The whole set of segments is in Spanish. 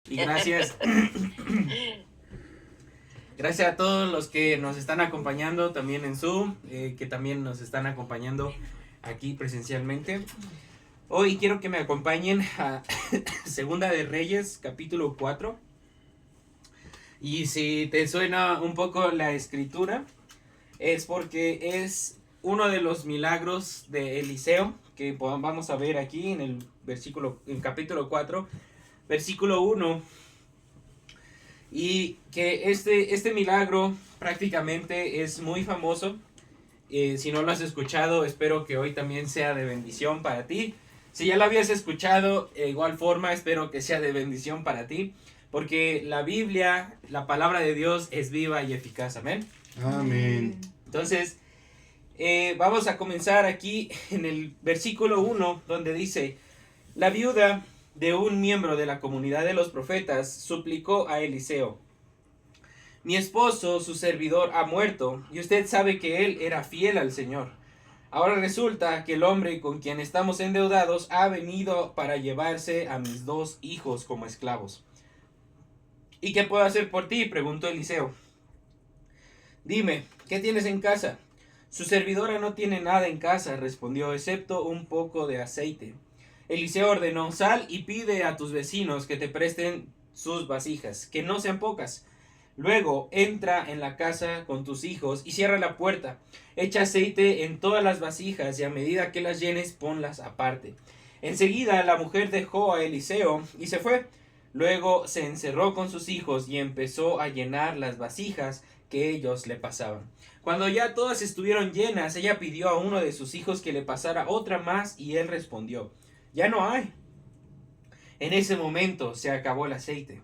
Y gracias, gracias a todos los que nos están acompañando también en Zoom, que también nos están acompañando aquí presencialmente. Hoy quiero que me acompañen a Segunda de Reyes, capítulo 4. Y si te suena un poco la escritura, es porque es uno de los milagros de Eliseo que vamos a ver aquí en el capítulo 4, versículo 1. Y que este milagro prácticamente es muy famoso. Si no lo has escuchado, espero que hoy también sea de bendición para ti. Si ya lo habías escuchado, de igual forma, espero que sea de bendición para ti. Porque la Biblia, la palabra de Dios, es viva y eficaz. Amén. Amén. Entonces, vamos a comenzar aquí en el versículo 1, donde dice: la viuda de un miembro de la comunidad de los profetas suplicó a Eliseo: mi esposo, su servidor, ha muerto, y usted sabe que él era fiel al Señor. Ahora resulta que el hombre con quien estamos endeudados ha venido para llevarse a mis 2 hijos como esclavos. ¿Y qué puedo hacer por ti?, preguntó Eliseo. Dime, ¿qué tienes en casa? Su servidora no tiene nada en casa, respondió, excepto un poco de aceite. Eliseo ordenó: sal y pide a tus vecinos que te presten sus vasijas, que no sean pocas. Luego entra en la casa con tus hijos y cierra la puerta. Echa aceite en todas las vasijas y a medida que las llenes ponlas aparte. Enseguida la mujer dejó a Eliseo y se fue. Luego se encerró con sus hijos y empezó a llenar las vasijas que ellos le pasaban. Cuando ya todas estuvieron llenas, ella pidió a uno de sus hijos que le pasara otra más y él respondió: ya no hay. En ese momento se acabó el aceite.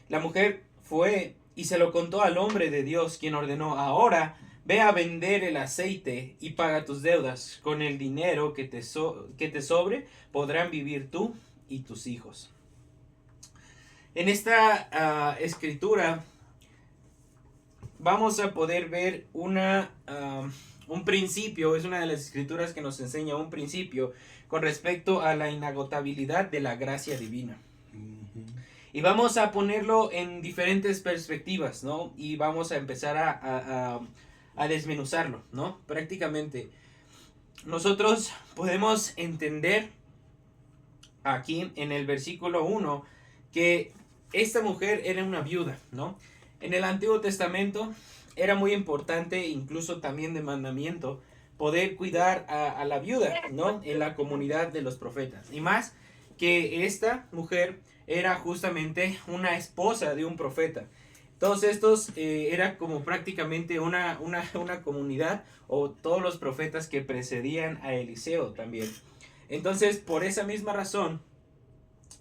La mujer fue y se lo contó al hombre de Dios, quien ordenó: ahora ve a vender el aceite y paga tus deudas. Con el dinero que te sobre podrán vivir tú y tus hijos. En esta escritura vamos a poder ver un principio. Es una de las escrituras que nos enseña un principio con respecto a la inagotabilidad de la gracia divina. Y vamos a ponerlo en diferentes perspectivas, ¿no? Y vamos a empezar a desmenuzarlo, ¿no? Prácticamente, nosotros podemos entender aquí en el versículo 1 que esta mujer era una viuda, ¿no? En el Antiguo Testamento era muy importante, incluso también de mandamiento, poder cuidar a la viuda, ¿no? En la comunidad de los profetas. Y más que esta mujer era justamente una esposa de un profeta. Todos estos era como prácticamente una comunidad, o todos los profetas que precedían a Eliseo también. Entonces, por esa misma razón,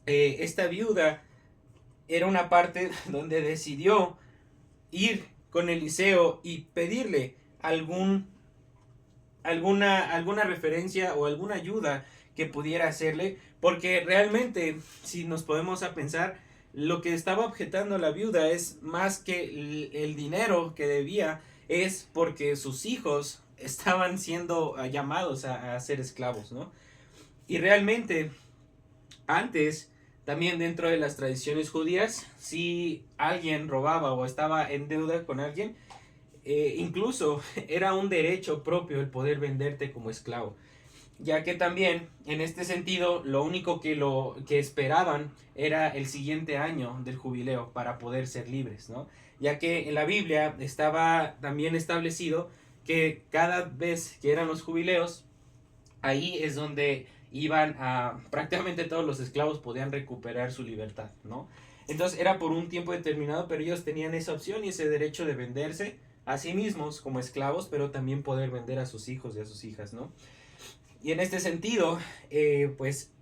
esta viuda era una parte donde decidió ir con Eliseo y pedirle alguna referencia o alguna ayuda que pudiera hacerle, porque realmente, si nos podemos a pensar, lo que estaba objetando la viuda es más que el dinero que debía, es porque sus hijos estaban siendo llamados a ser esclavos, ¿no? Y realmente, antes, también dentro de las tradiciones judías, si alguien robaba o estaba en deuda con alguien, incluso era un derecho propio el poder venderte como esclavo, ya que también en este sentido lo único que esperaban era el siguiente año del jubileo para poder ser libres, ¿no? Ya que en la Biblia estaba también establecido que cada vez que eran los jubileos, ahí es donde iban a, prácticamente todos los esclavos podían recuperar su libertad, ¿no? Entonces era por un tiempo determinado, pero ellos tenían esa opción y ese derecho de venderse a sí mismos como esclavos, pero también poder vender a sus hijos y a sus hijas, ¿no? Y en este sentido, pues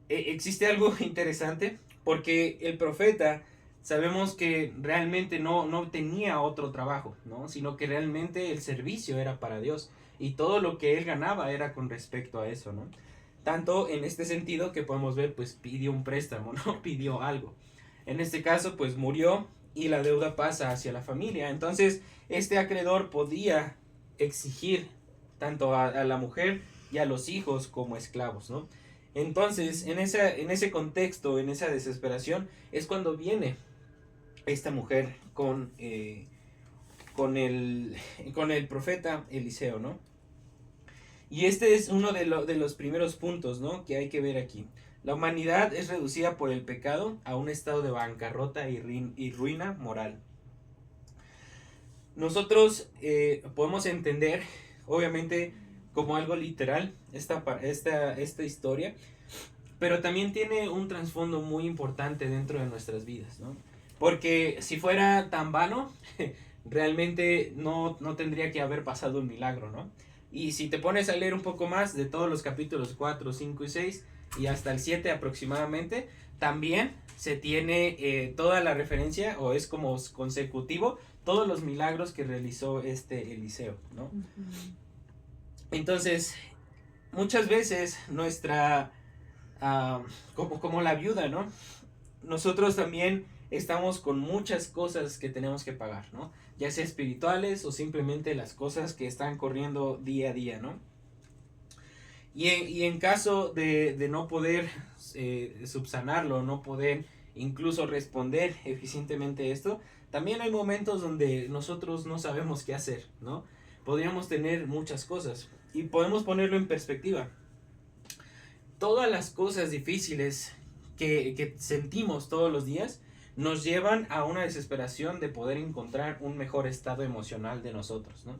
existe algo interesante, porque el profeta, sabemos que realmente no tenía otro trabajo, ¿no? Sino que realmente el servicio era para Dios, y todo lo que él ganaba era con respecto a eso, ¿no? Tanto en este sentido que podemos ver, pues pidió un préstamo, ¿no? Pidió algo. En este caso, pues murió y la deuda pasa hacia la familia. Entonces, este acreedor podía exigir tanto a la mujer y a los hijos como esclavos, ¿no? Entonces, en ese contexto, en esa desesperación, es cuando viene esta mujer con el profeta Eliseo, ¿no? Y este es uno de los primeros puntos, ¿no?, que hay que ver aquí. La humanidad es reducida por el pecado a un estado de bancarrota y ruina moral. Nosotros podemos entender, obviamente, como algo literal esta historia, pero también tiene un trasfondo muy importante dentro de nuestras vidas, ¿no? Porque si fuera tan vano, realmente no tendría que haber pasado un milagro, ¿no? Y si te pones a leer un poco más de todos los capítulos 4, 5 y 6 y hasta el 7 aproximadamente, también se tiene toda la referencia, o es como consecutivo, todos los milagros que realizó este Eliseo, ¿no? Uh-huh. Entonces, muchas veces como la viuda, ¿no?, nosotros también estamos con muchas cosas que tenemos que pagar, ¿no? Ya sea espirituales o simplemente las cosas que están corriendo día a día, ¿no? Y en caso de no poder subsanarlo, no poder incluso responder eficientemente esto, también hay momentos donde nosotros no sabemos qué hacer, ¿no? Podríamos tener muchas cosas y podemos ponerlo en perspectiva. Todas las cosas difíciles que sentimos todos los días nos llevan a una desesperación de poder encontrar un mejor estado emocional de nosotros, ¿no?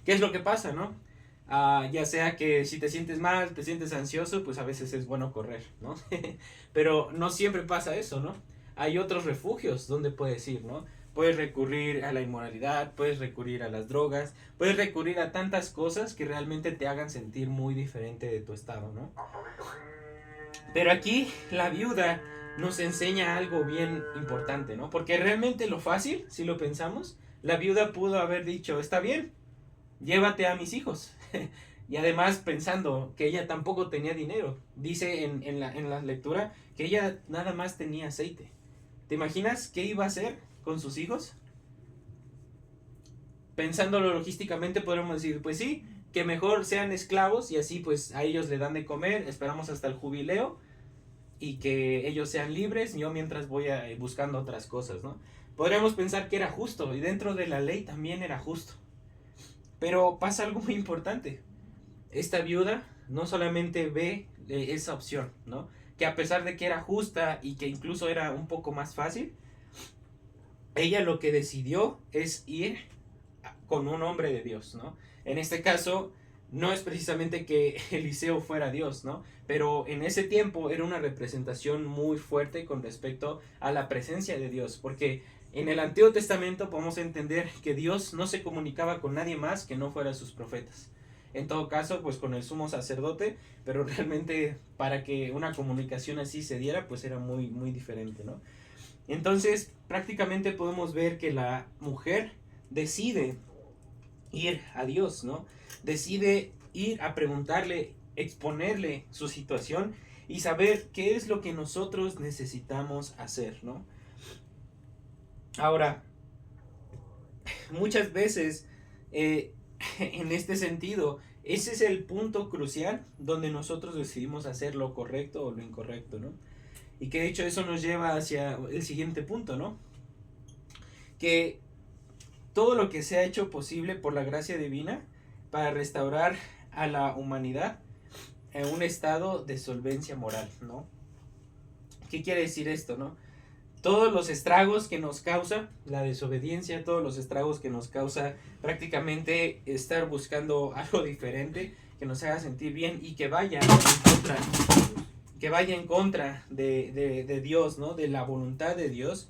¿Qué es lo que pasa, no? Ya sea que si te sientes mal, te sientes ansioso, pues a veces es bueno correr, ¿no? Pero no siempre pasa eso, ¿no? Hay otros refugios donde puedes ir, ¿no? Puedes recurrir a la inmoralidad, puedes recurrir a las drogas, puedes recurrir a tantas cosas que realmente te hagan sentir muy diferente de tu estado, ¿no? Pero aquí la viuda nos enseña algo bien importante, ¿no? Porque realmente lo fácil, si lo pensamos, la viuda pudo haber dicho, está bien, llévate a mis hijos. Y además pensando que ella tampoco tenía dinero. Dice en la lectura que ella nada más tenía aceite. ¿Te imaginas qué iba a hacer con sus hijos? Pensándolo logísticamente podríamos decir, pues sí, que mejor sean esclavos y así pues a ellos le dan de comer, esperamos hasta el jubileo y que ellos sean libres, yo mientras voy buscando otras cosas, ¿no? Podríamos pensar que era justo y dentro de la ley también era justo. Pero pasa algo muy importante. Esta viuda no solamente ve esa opción, ¿no? Que a pesar de que era justa y que incluso era un poco más fácil, ella lo que decidió es ir con un hombre de Dios, ¿no? En este caso, no es precisamente que Eliseo fuera Dios, ¿no? Pero en ese tiempo era una representación muy fuerte con respecto a la presencia de Dios, porque en el Antiguo Testamento podemos entender que Dios no se comunicaba con nadie más que no fuera sus profetas. En todo caso, pues con el sumo sacerdote, pero realmente para que una comunicación así se diera, pues era muy, muy diferente, ¿no? Entonces, prácticamente podemos ver que la mujer decide ir a Dios, ¿no? Decide ir a preguntarle, exponerle su situación y saber qué es lo que nosotros necesitamos hacer, ¿no? Ahora, muchas veces en este sentido, ese es el punto crucial donde nosotros decidimos hacer lo correcto o lo incorrecto, ¿no? Y que de hecho eso nos lleva hacia el siguiente punto, ¿no? Que todo lo que se ha hecho posible por la gracia divina para restaurar a la humanidad en un estado de solvencia moral, ¿no? ¿Qué quiere decir esto, no? Todos los estragos que nos causa la desobediencia, todos los estragos que nos causa prácticamente estar buscando algo diferente, que nos haga sentir bien y que vaya en contra de Dios, ¿no? De la voluntad de Dios.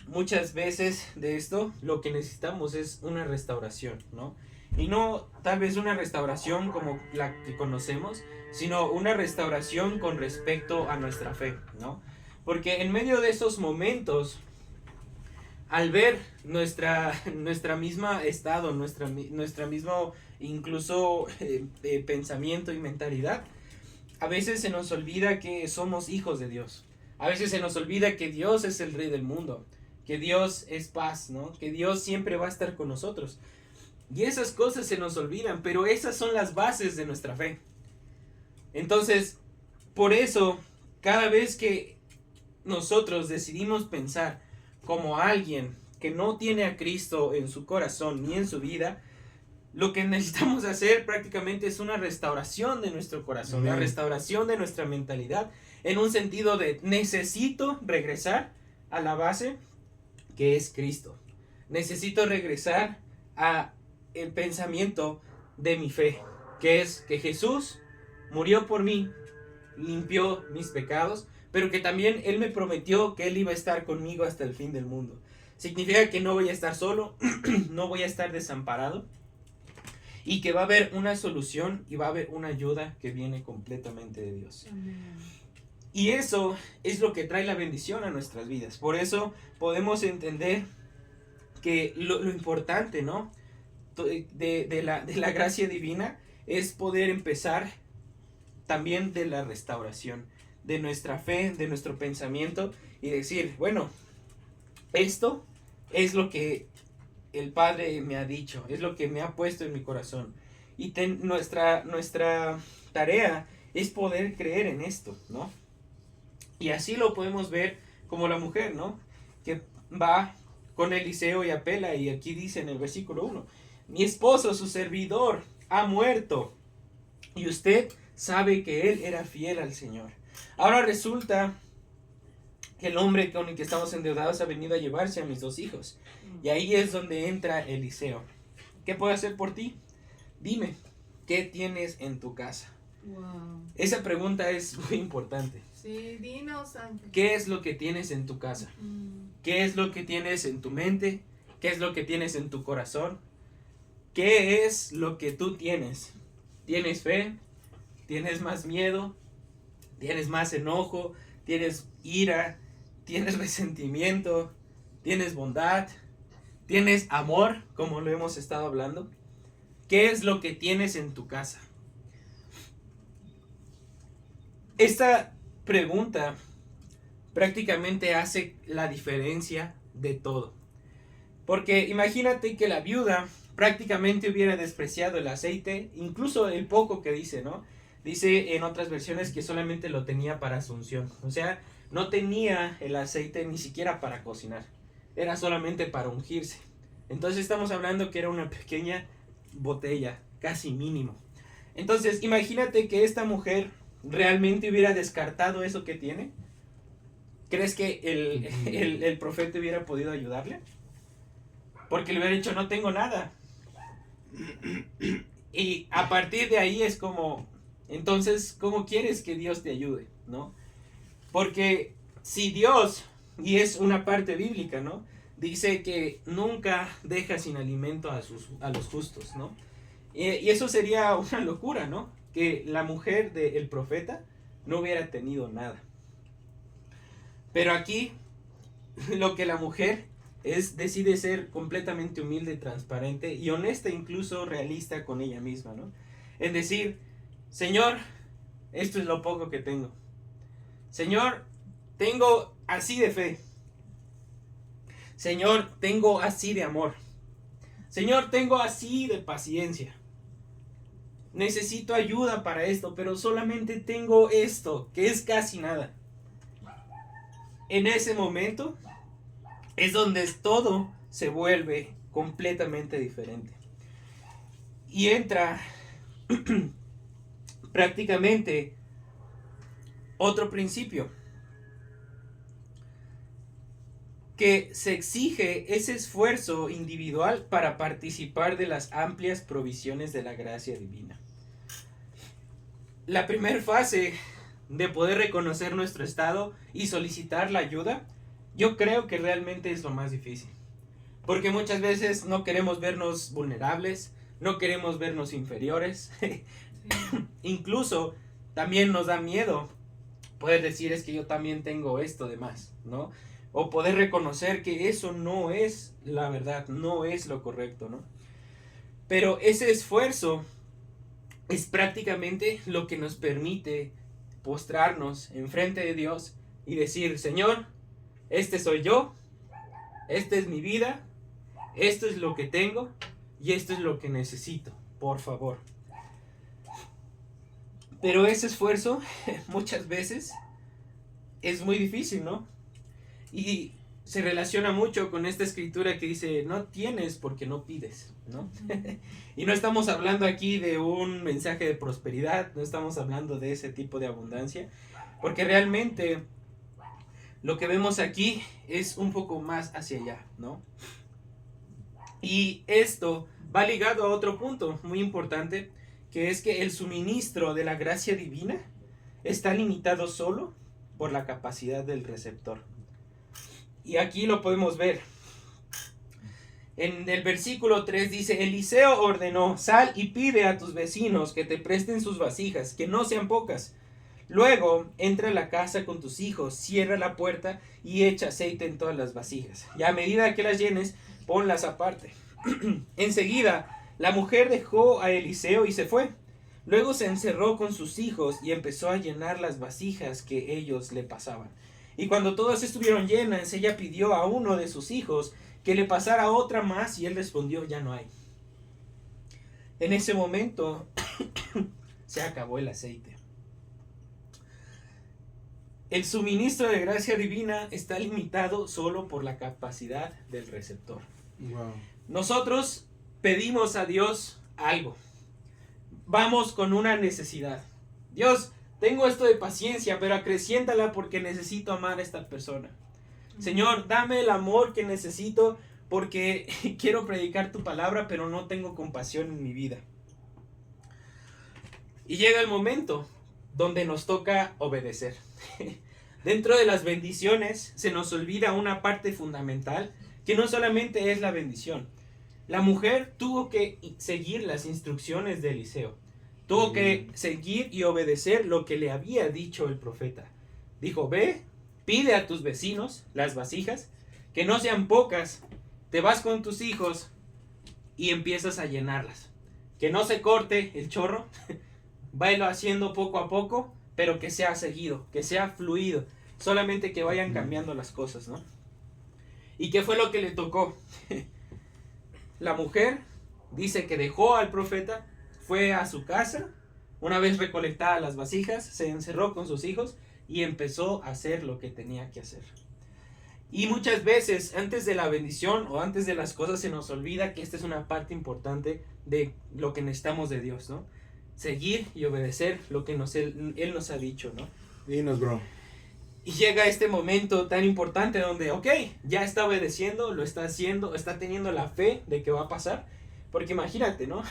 Muchas veces de esto lo que necesitamos es una restauración, ¿no? Y no tal vez una restauración como la que conocemos, sino una restauración con respecto a nuestra fe, ¿no? Porque en medio de esos momentos, al ver nuestra misma estado, nuestra mismo incluso pensamiento y mentalidad, a veces se nos olvida que somos hijos de Dios. A veces se nos olvida que Dios es el Rey del mundo, que Dios es paz, ¿no? Que Dios siempre va a estar con nosotros. Y esas cosas se nos olvidan, pero esas son las bases de nuestra fe. Entonces, por eso, cada vez que nosotros decidimos pensar como alguien que no tiene a Cristo en su corazón ni en su vida, lo que necesitamos hacer prácticamente es una restauración de nuestro corazón, la restauración de nuestra mentalidad, en un sentido de necesito regresar a la base que es Cristo. Necesito regresar a el pensamiento de mi fe, que es que Jesús murió por mí, limpió mis pecados, pero que también Él me prometió que Él iba a estar conmigo hasta el fin del mundo. Significa que no voy a estar solo, no voy a estar desamparado, y que va a haber una solución y va a haber una ayuda que viene completamente de Dios. Amén. Y eso es lo que trae la bendición a nuestras vidas. Por eso podemos entender que lo importante, ¿no? de la gracia divina es poder empezar también de la restauración de nuestra fe, de nuestro pensamiento, y decir, bueno, esto es lo que el Padre me ha dicho, es lo que me ha puesto en mi corazón. Y nuestra tarea es poder creer en esto, ¿no? Y así lo podemos ver como la mujer, ¿no? Que va con Eliseo y apela, y aquí dice en el versículo 1, mi esposo, su servidor, ha muerto, y usted sabe que él era fiel al Señor. Ahora resulta que el hombre con el que estamos endeudados ha venido a llevarse a mis 2 hijos. Y ahí es donde entra Eliseo. ¿Qué puedo hacer por ti? Dime, ¿qué tienes en tu casa? Wow. Esa pregunta es muy importante. Sí, dinos, Ángel. ¿Qué es lo que tienes en tu casa? ¿Qué es lo que tienes en tu mente? ¿Qué es lo que tienes en tu corazón? ¿Qué es lo que tú tienes? ¿Tienes fe? ¿Tienes más miedo? ¿Tienes más enojo? ¿Tienes ira? ¿Tienes resentimiento? ¿Tienes bondad? ¿Tienes amor, como lo hemos estado hablando? ¿Qué es lo que tienes en tu casa? Esta pregunta prácticamente hace la diferencia de todo. Porque imagínate que la viuda prácticamente hubiera despreciado el aceite, incluso el poco que dice, ¿no? Dice en otras versiones que solamente lo tenía para su unción. O sea, no tenía el aceite ni siquiera para cocinar. Era solamente para ungirse. Entonces estamos hablando que era una pequeña botella, casi mínimo. Entonces imagínate que esta mujer realmente hubiera descartado eso que tiene. ¿Crees que el profeta hubiera podido ayudarle? Porque le hubiera dicho, no tengo nada. Y a partir de ahí es como, entonces, ¿cómo quieres que Dios te ayude? ¿No? Porque si Dios, y es una parte bíblica, ¿no? Dice que nunca deja sin alimento a los justos, ¿no? Y eso sería una locura, ¿no? Que la mujer del profeta no hubiera tenido nada. Pero aquí, lo que la mujer decide ser completamente humilde, transparente y honesta, incluso realista con ella misma, ¿no? Es decir, Señor, esto es lo poco que tengo. Señor, tengo así de fe. Señor, tengo así de amor. Señor, tengo así de paciencia. Necesito ayuda para esto, pero solamente tengo esto, que es casi nada. En ese momento es donde todo se vuelve completamente diferente. Y entra prácticamente otro principio, que se exige ese esfuerzo individual para participar de las amplias provisiones de la gracia divina. La primera fase de poder reconocer nuestro estado y solicitar la ayuda, yo creo que realmente es lo más difícil. Porque muchas veces no queremos vernos vulnerables, no queremos vernos inferiores. Incluso también nos da miedo poder decir, es que yo también tengo esto de más, ¿no? O poder reconocer que eso no es la verdad, no es lo correcto, ¿no? Pero ese esfuerzo es prácticamente lo que nos permite postrarnos enfrente de Dios y decir, Señor, este soy yo, esta es mi vida, esto es lo que tengo y esto es lo que necesito, por favor. Pero ese esfuerzo muchas veces es muy difícil, ¿no? Y se relaciona mucho con esta escritura que dice, no tienes porque no pides, ¿no? Y no estamos hablando aquí de un mensaje de prosperidad, no estamos hablando de ese tipo de abundancia, porque realmente lo que vemos aquí es un poco más hacia allá, ¿no? Y esto va ligado a otro punto muy importante, que es que el suministro de la gracia divina está limitado solo por la capacidad del receptor. Y aquí lo podemos ver. En el versículo 3 dice, Eliseo ordenó, sal y pide a tus vecinos que te presten sus vasijas, que no sean pocas. Luego entra a la casa con tus hijos, cierra la puerta y echa aceite en todas las vasijas. Y a medida que las llenes, ponlas aparte. Enseguida, la mujer dejó a Eliseo y se fue. Luego se encerró con sus hijos y empezó a llenar las vasijas que ellos le pasaban. Y cuando todas estuvieron llenas, ella pidió a uno de sus hijos que le pasara otra más y él respondió, ya no hay. En ese momento se acabó el aceite. El suministro de gracia divina está limitado solo por la capacidad del receptor. Wow. Nosotros pedimos a Dios algo. Vamos con una necesidad. Dios, tengo esto de paciencia, pero acreciéntala porque necesito amar a esta persona. Señor, dame el amor que necesito porque quiero predicar tu palabra, pero no tengo compasión en mi vida. Y llega el momento donde nos toca obedecer. Dentro de las bendiciones se nos olvida una parte fundamental que no solamente es la bendición. La mujer tuvo que seguir las instrucciones de Eliseo. Tuvo que seguir y obedecer lo que le había dicho el profeta. Dijo, ve, pide a tus vecinos las vasijas, que no sean pocas, te vas con tus hijos y empiezas a llenarlas. Que no se corte el chorro, váyalo haciendo poco a poco, pero que sea seguido, que sea fluido, solamente que vayan cambiando las cosas, ¿no? ¿Y qué fue lo que le tocó? La mujer dice que dejó al profeta, fue a su casa, una vez recolectadas las vasijas, se encerró con sus hijos y empezó a hacer lo que tenía que hacer. Y muchas veces antes de la bendición o antes de las cosas se nos olvida que esta es una parte importante de lo que necesitamos de Dios, ¿no? Seguir y obedecer lo que Él nos ha dicho, ¿no? Dinos, bro. Y llega este momento tan importante donde, ok, ya está obedeciendo, lo está haciendo, está teniendo la fe de que va a pasar. Porque imagínate, ¿no?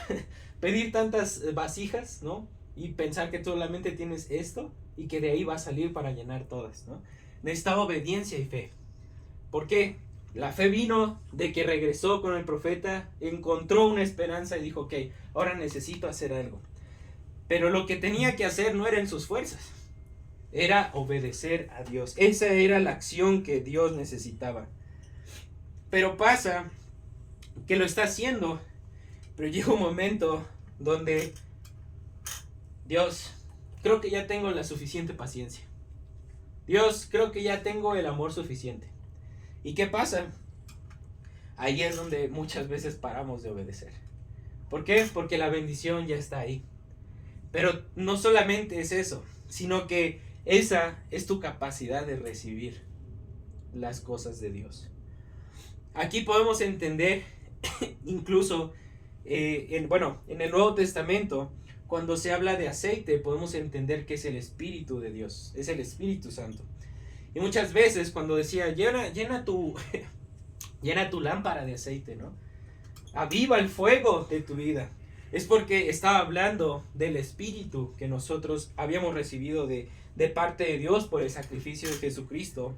Pedir tantas vasijas, ¿no? Y pensar que solamente tienes esto y que de ahí va a salir para llenar todas, ¿no? Necesitaba obediencia y fe. ¿Por qué? La fe vino de que regresó con el profeta, encontró una esperanza y dijo, ok, ahora necesito hacer algo. Pero lo que tenía que hacer no era en sus fuerzas, era obedecer a Dios. Esa era la acción que Dios necesitaba. Pero pasa que lo está haciendo, pero llega un momento donde Dios, creo que ya tengo la suficiente paciencia. Dios, creo que ya tengo el amor suficiente. ¿Y qué pasa? Ahí es donde muchas veces paramos de obedecer. ¿Por qué? Porque la bendición ya está ahí. Pero no solamente es eso, sino que esa es tu capacidad de recibir las cosas de Dios. Aquí podemos entender, incluso, en el Nuevo Testamento, cuando se habla de aceite, podemos entender que es el Espíritu de Dios, es el Espíritu Santo. Y muchas veces cuando decía, llena tu lámpara de aceite, ¿no? Aviva el fuego de tu vida. Es porque estaba hablando del Espíritu que nosotros habíamos recibido de parte de Dios por el sacrificio de Jesucristo.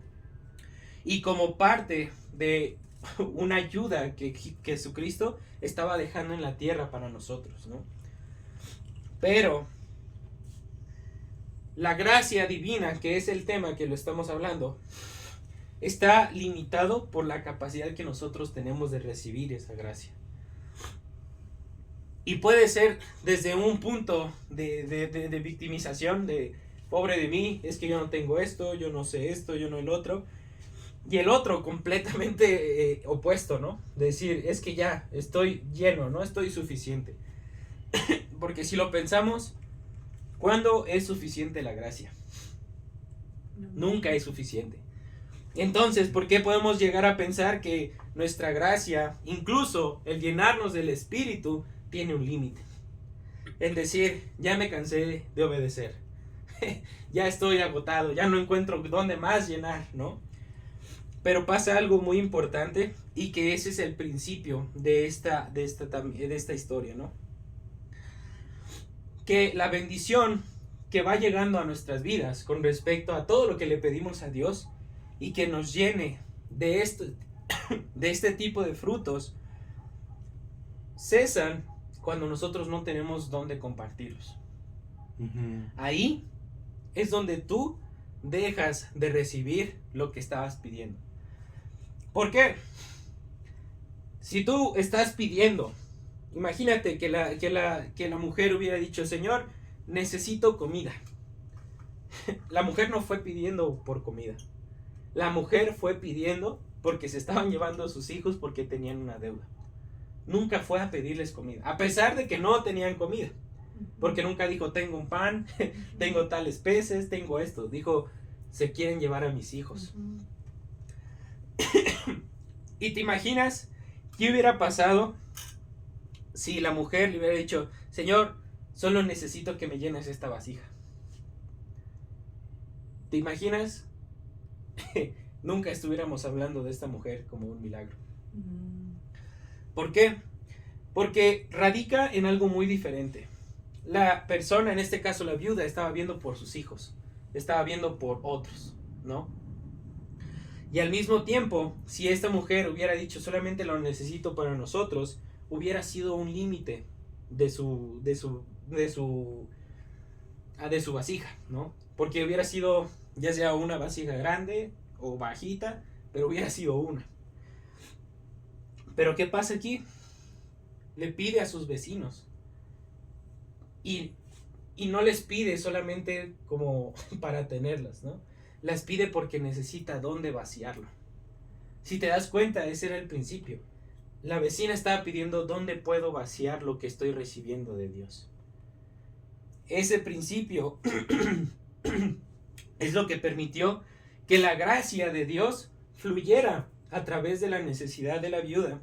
Y como parte de una ayuda que Jesucristo estaba dejando en la tierra para nosotros, ¿no? Pero la gracia divina, que es el tema que lo estamos hablando, está limitado por la capacidad que nosotros tenemos de recibir esa gracia. Y puede ser desde un punto de victimización, de pobre de mí, es que yo no tengo esto, yo no sé esto, yo no el otro. Y el otro completamente opuesto, ¿no? De decir, es que ya estoy lleno, no estoy suficiente. Porque si lo pensamos, ¿Cuándo es suficiente la gracia? Nunca es suficiente. Entonces, ¿por qué podemos llegar a pensar que nuestra gracia, incluso el llenarnos del Espíritu, tiene un límite? Es decir, ya me cansé de obedecer. Ya estoy agotado, ya no encuentro dónde más llenar, ¿no? Pero pasa algo muy importante y que ese es el principio de esta historia, ¿no? Que la bendición que va llegando a nuestras vidas con respecto a todo lo que le pedimos a Dios y que nos llene de este tipo de frutos, cesan cuando nosotros no tenemos dónde compartirlos. Ahí es donde tú dejas de recibir lo que estabas pidiendo. ¿Por qué? Si tú estás pidiendo, imagínate que la mujer hubiera dicho, Señor, necesito comida. La mujer no fue pidiendo por comida. La mujer fue pidiendo porque se estaban llevando a sus hijos porque tenían una deuda. Nunca fue a pedirles comida, a pesar de que no tenían comida. Porque nunca dijo, tengo un pan, tengo tales peces, tengo esto. Dijo, se quieren llevar a mis hijos. ¿Y te imaginas qué hubiera pasado si la mujer le hubiera dicho, Señor, solo necesito que me llenes esta vasija? ¿Te imaginas? Nunca estuviéramos hablando de esta mujer como un milagro. ¿Por qué? Porque radica en algo muy diferente. La persona, en este caso la viuda, estaba viendo por sus hijos, estaba viendo por otros, ¿no? Y al mismo tiempo, si esta mujer hubiera dicho solamente lo necesito para nosotros, hubiera sido un límite de su vasija, ¿no? Porque hubiera sido ya sea una vasija grande o bajita, pero hubiera sido una. Pero ¿qué pasa aquí? Le pide a sus vecinos. Y no les pide solamente como para tenerlas, ¿no? Las pide porque necesita dónde vaciarlo. Si te das cuenta, ese era el principio. La vecina estaba pidiendo dónde puedo vaciar lo que estoy recibiendo de Dios. Ese principio es lo que permitió que la gracia de Dios fluyera a través de la necesidad de la viuda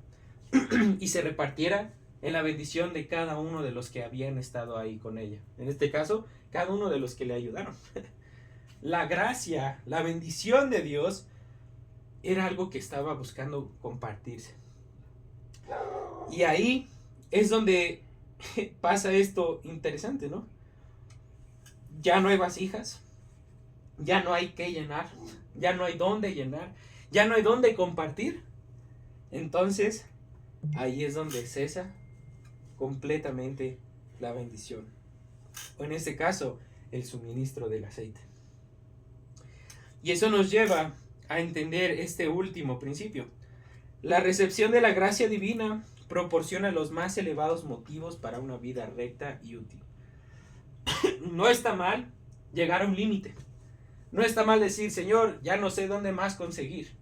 y se repartiera en la bendición de cada uno de los que habían estado ahí con ella. En este caso, cada uno de los que le ayudaron. La gracia, la bendición de Dios era algo que estaba buscando compartirse. Y ahí es donde pasa esto interesante, ¿no? Ya no hay vasijas, ya no hay que llenar, ya no hay dónde llenar, ya no hay dónde compartir. Entonces, ahí es donde cesa completamente la bendición. O en este caso, el suministro del aceite. Y eso nos lleva a entender este último principio. La recepción de la gracia divina proporciona los más elevados motivos para una vida recta y útil. No está mal llegar a un límite. No está mal decir, Señor, ya no sé dónde más conseguir.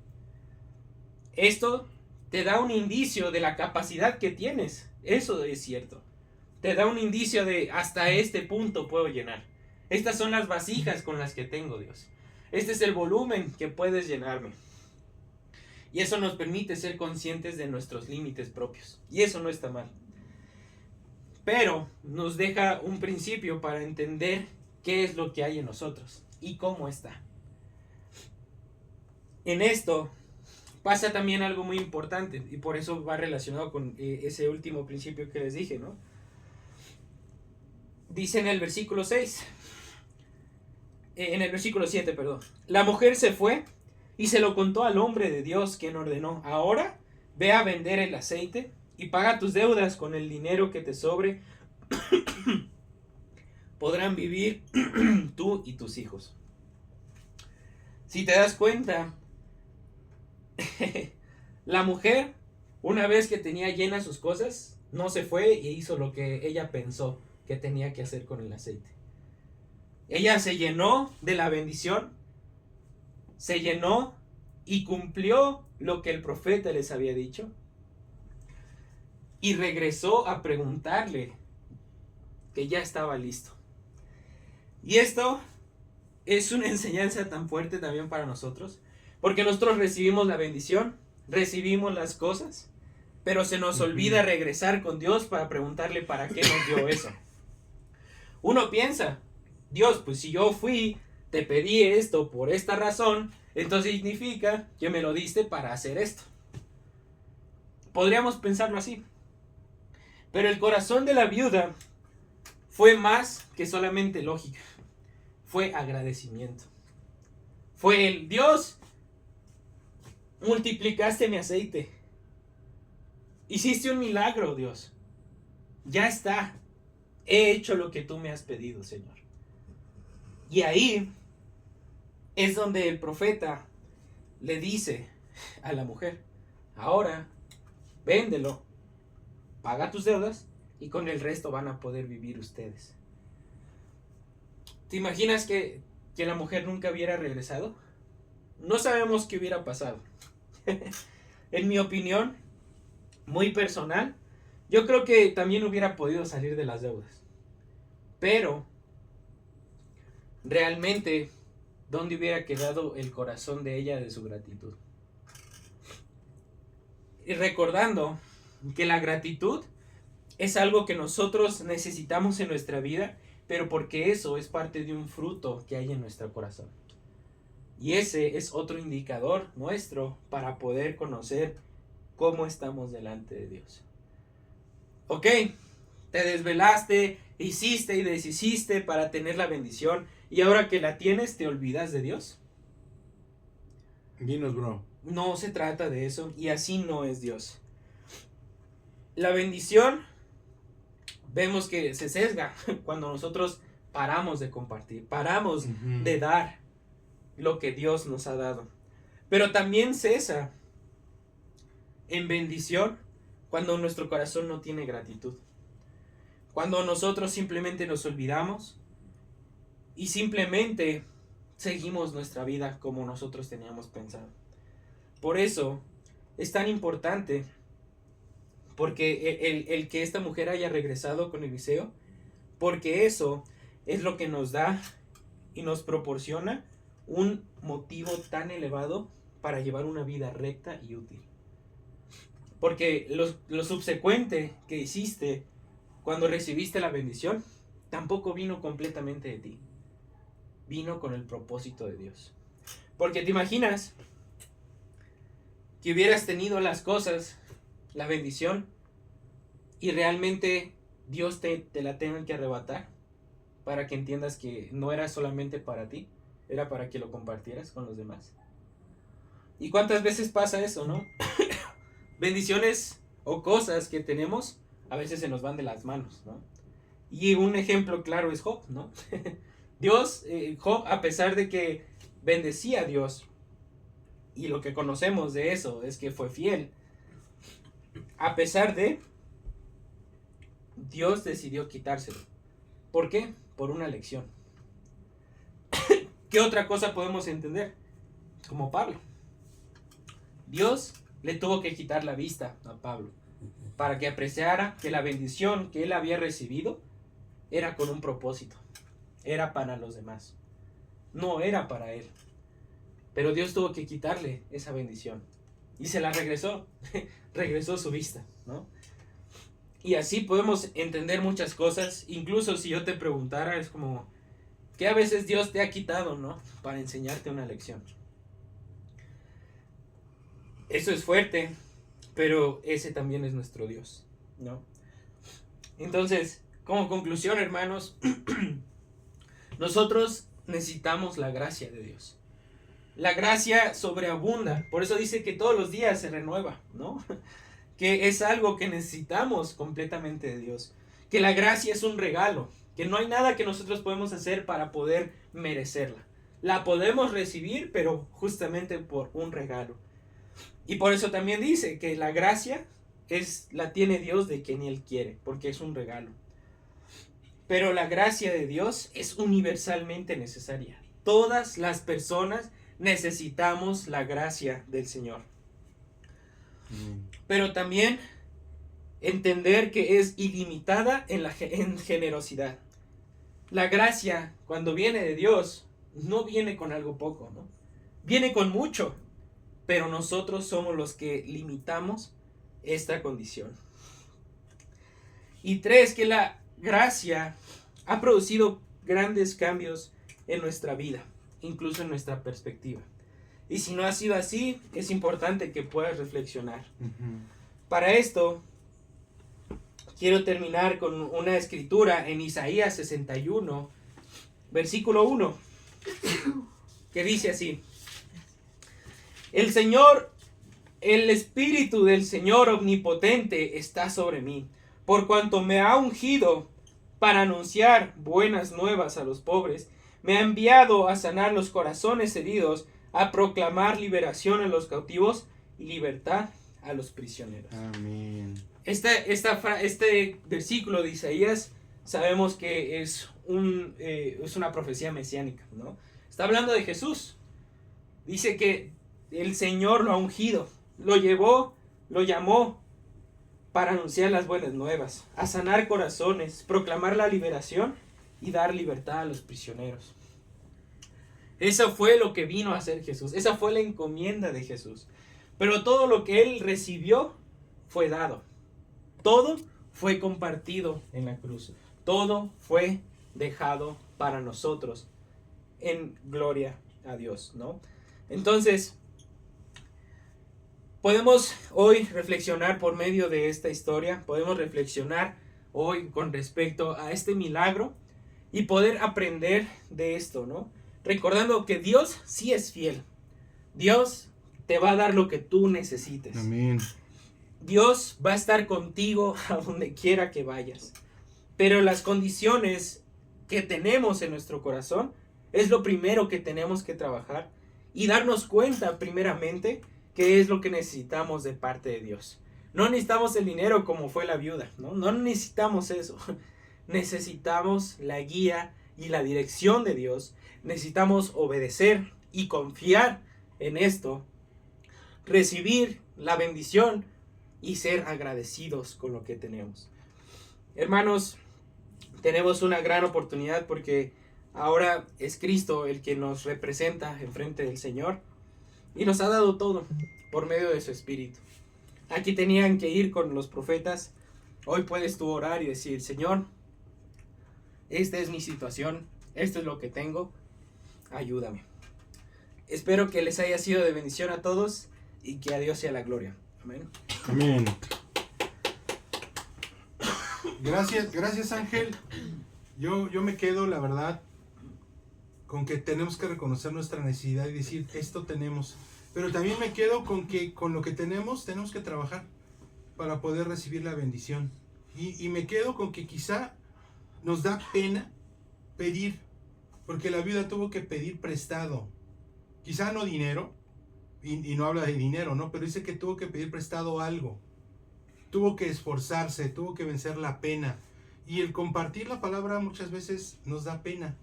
Esto te da un indicio de la capacidad que tienes. Eso es cierto. Te da un indicio de hasta este punto puedo llenar. Estas son las vasijas con las que tengo, Dios. Este es el volumen que puedes llenarme. Y eso nos permite ser conscientes de nuestros límites propios. Y eso no está mal. Pero nos deja un principio para entender qué es lo que hay en nosotros y cómo está. En esto pasa también algo muy importante y por eso va relacionado con ese último principio que les dije, ¿no? Dice en el versículo 6, en el versículo 7, perdón. La mujer se fue y se lo contó al hombre de Dios, quien ordenó, ahora ve a vender el aceite y paga tus deudas con el dinero que te sobre. Podrán vivir tú y tus hijos. Si te das cuenta, la mujer, una vez que tenía llenas sus cosas, no se fue e hizo lo que ella pensó que tenía que hacer con el aceite. Ella se llenó de la bendición, se llenó y cumplió lo que el profeta les había dicho y regresó a preguntarle que ya estaba listo. Y esto es una enseñanza tan fuerte también para nosotros, porque nosotros recibimos la bendición, recibimos las cosas, pero se nos olvida regresar con Dios para preguntarle para qué nos dio eso. Uno piensa, Dios, pues si yo fui, te pedí esto por esta razón, entonces significa que me lo diste para hacer esto. Podríamos pensarlo así. Pero el corazón de la viuda fue más que solamente lógica. Fue agradecimiento. Fue el Dios, multiplicaste mi aceite. Hiciste un milagro, Dios. Ya está. He hecho lo que tú me has pedido, Señor. Y ahí es donde el profeta le dice a la mujer, ahora véndelo, paga tus deudas y con el resto van a poder vivir ustedes. ¿Te imaginas que la mujer nunca hubiera regresado? No sabemos qué hubiera pasado. En mi opinión, muy personal, yo creo que también hubiera podido salir de las deudas. Pero, realmente, ¿dónde hubiera quedado el corazón de ella de su gratitud? Y recordando que la gratitud es algo que nosotros necesitamos en nuestra vida, pero porque eso es parte de un fruto que hay en nuestro corazón. Y ese es otro indicador nuestro para poder conocer cómo estamos delante de Dios. Ok, te desvelaste, hiciste y deshiciste para tener la bendición, y ahora que la tienes, ¿te olvidas de Dios? Dinos, bro. No se trata de eso, y así no es Dios. La bendición, vemos que se sesga cuando nosotros paramos de compartir, paramos de dar lo que Dios nos ha dado. Pero también cesa en bendición cuando nuestro corazón no tiene gratitud. Cuando nosotros simplemente nos olvidamos y simplemente seguimos nuestra vida como nosotros teníamos pensado. Por eso es tan importante, porque el que esta mujer haya regresado con Eliseo, porque eso es lo que nos da y nos proporciona un motivo tan elevado para llevar una vida recta y útil. Porque lo subsecuente que hiciste cuando recibiste la bendición tampoco vino completamente de ti, vino con el propósito de Dios. Porque te imaginas que hubieras tenido las cosas, la bendición, y realmente Dios te la tenga que arrebatar para que entiendas que no era solamente para ti, era para que lo compartieras con los demás. ¿Y cuántas veces pasa eso, no? Bendiciones o cosas que tenemos a veces se nos van de las manos, ¿no? Y un ejemplo claro es Job, ¿no? Dios, Job, a pesar de que bendecía a Dios, y lo que conocemos de eso es que fue fiel, a pesar de, Dios decidió quitárselo. ¿Por qué? Por una lección. ¿Qué otra cosa podemos entender? Como Pablo. Dios le tuvo que quitar la vista a Pablo para que apreciara que la bendición que él había recibido era con un propósito. Era para los demás. No era para él. Pero Dios tuvo que quitarle esa bendición. Y se la regresó. Regresó su vista, ¿no? Y así podemos entender muchas cosas. Incluso si yo te preguntara, es como, ¿qué a veces Dios te ha quitado, no? Para enseñarte una lección. Eso es fuerte, pero ese también es nuestro Dios, ¿no? Entonces, como conclusión, hermanos, nosotros necesitamos la gracia de Dios. La gracia sobreabunda, por eso dice que todos los días se renueva, ¿no? Que es algo que necesitamos completamente de Dios. Que la gracia es un regalo, que no hay nada que nosotros podemos hacer para poder merecerla. La podemos recibir, pero justamente por un regalo. Y por eso también dice que la gracia la tiene Dios de quien Él quiere, porque es un regalo. Pero la gracia de Dios es universalmente necesaria. Todas las personas necesitamos la gracia del Señor. Pero también entender que es ilimitada en generosidad. la gracia, cuando viene de Dios, no viene con algo poco, ¿no? Viene con mucho, pero nosotros somos los que limitamos esta condición. Y 3, que la gracia ha producido grandes cambios en nuestra vida, incluso en nuestra perspectiva. Y si no ha sido así, es importante que puedas reflexionar. Para esto, quiero terminar con una escritura en Isaías 61, versículo 1, que dice así: el Señor, el Espíritu del Señor Omnipotente está sobre mí, por cuanto me ha ungido para anunciar buenas nuevas a los pobres, me ha enviado a sanar los corazones heridos, a proclamar liberación a los cautivos y libertad a los prisioneros. Amén. Este versículo de Isaías sabemos que es una profecía mesiánica, ¿no? Está hablando de Jesús. Dice que el Señor lo ha ungido, lo llevó, lo llamó para anunciar las buenas nuevas, a sanar corazones, proclamar la liberación y dar libertad a los prisioneros. Eso fue lo que vino a hacer Jesús. Esa fue la encomienda de Jesús. Pero todo lo que él recibió fue dado. Todo fue compartido en la cruz. Todo fue dejado para nosotros en gloria a Dios, ¿no? Entonces, podemos hoy reflexionar por medio de esta historia. Podemos reflexionar hoy con respecto a este milagro y poder aprender de esto, ¿no? Recordando que Dios sí es fiel. Dios te va a dar lo que tú necesites. Amén. Dios va a estar contigo a donde quiera que vayas. Pero las condiciones que tenemos en nuestro corazón es lo primero que tenemos que trabajar y darnos cuenta primeramente qué es lo que necesitamos de parte de Dios. No necesitamos el dinero como fue la viuda, ¿no? No necesitamos eso. Necesitamos la guía y la dirección de Dios. Necesitamos obedecer y confiar en esto, recibir la bendición y ser agradecidos con lo que tenemos. Hermanos, tenemos una gran oportunidad porque ahora es Cristo el que nos representa enfrente del Señor y nos ha dado todo por medio de su Espíritu. Aquí tenían que ir con los profetas. Hoy puedes tú orar y decir: Señor, esta es mi situación, esto es lo que tengo, ayúdame. Espero que les haya sido de bendición a todos y que a Dios sea la gloria. Amén. Amén. Gracias Ángel. Yo me quedo, la verdad, con que tenemos que reconocer nuestra necesidad y decir, esto tenemos. Pero también me quedo con que con lo que tenemos que trabajar para poder recibir la bendición. Y me quedo con que quizá nos da pena pedir, porque la viuda tuvo que pedir prestado. Quizá no dinero, y no habla de dinero, ¿no? Pero dice que tuvo que pedir prestado algo. Tuvo que esforzarse, tuvo que vencer la pena. Y el compartir la palabra muchas veces nos da pena.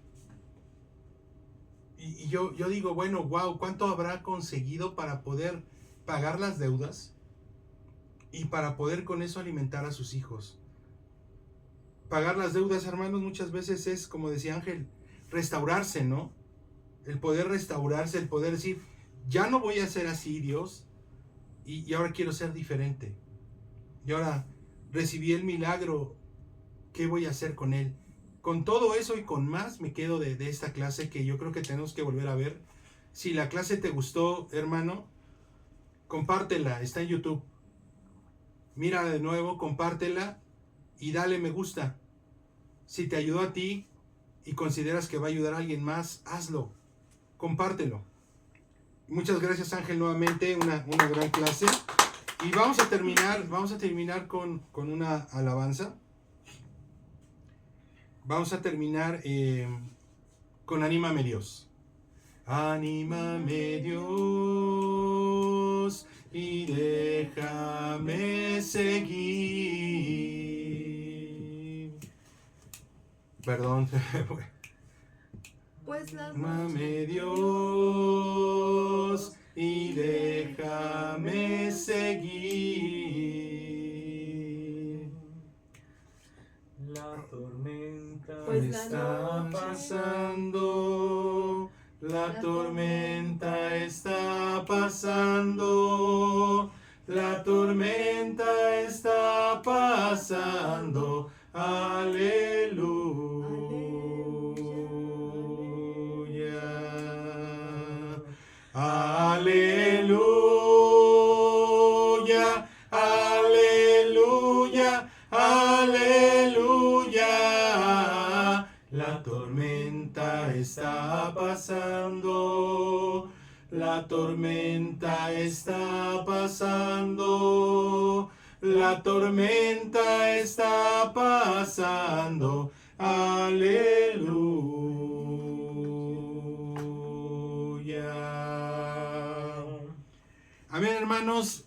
Y yo digo, bueno, wow, ¿cuánto habrá conseguido para poder pagar las deudas? Y para poder con eso alimentar a sus hijos. Pagar las deudas, hermanos, muchas veces es, como decía Ángel, restaurarse, ¿no? El poder restaurarse, el poder decir, ya no voy a ser así, Dios, y ahora quiero ser diferente. Y ahora recibí el milagro, ¿qué voy a hacer con él? Con todo eso y con más me quedo de esta clase que yo creo que tenemos que volver a ver. Si la clase te gustó, hermano, compártela, está en YouTube. Mira de nuevo, compártela y dale me gusta. Si te ayudó a ti y consideras que va a ayudar a alguien más, hazlo, compártelo. Muchas gracias Ángel nuevamente, una gran clase. Y vamos a terminar con una alabanza. Vamos a terminar con Anímame Dios. Anímame Dios y déjame seguir. Perdón. Pues las Anímame Dios y déjame seguir. La tormenta pues está pasando, la tormenta está pasando, la tormenta está pasando, aleluya, aleluya, aleluya, aleluya. La tormenta está pasando, la tormenta está pasando, la tormenta está pasando, aleluya. Amén, hermanos.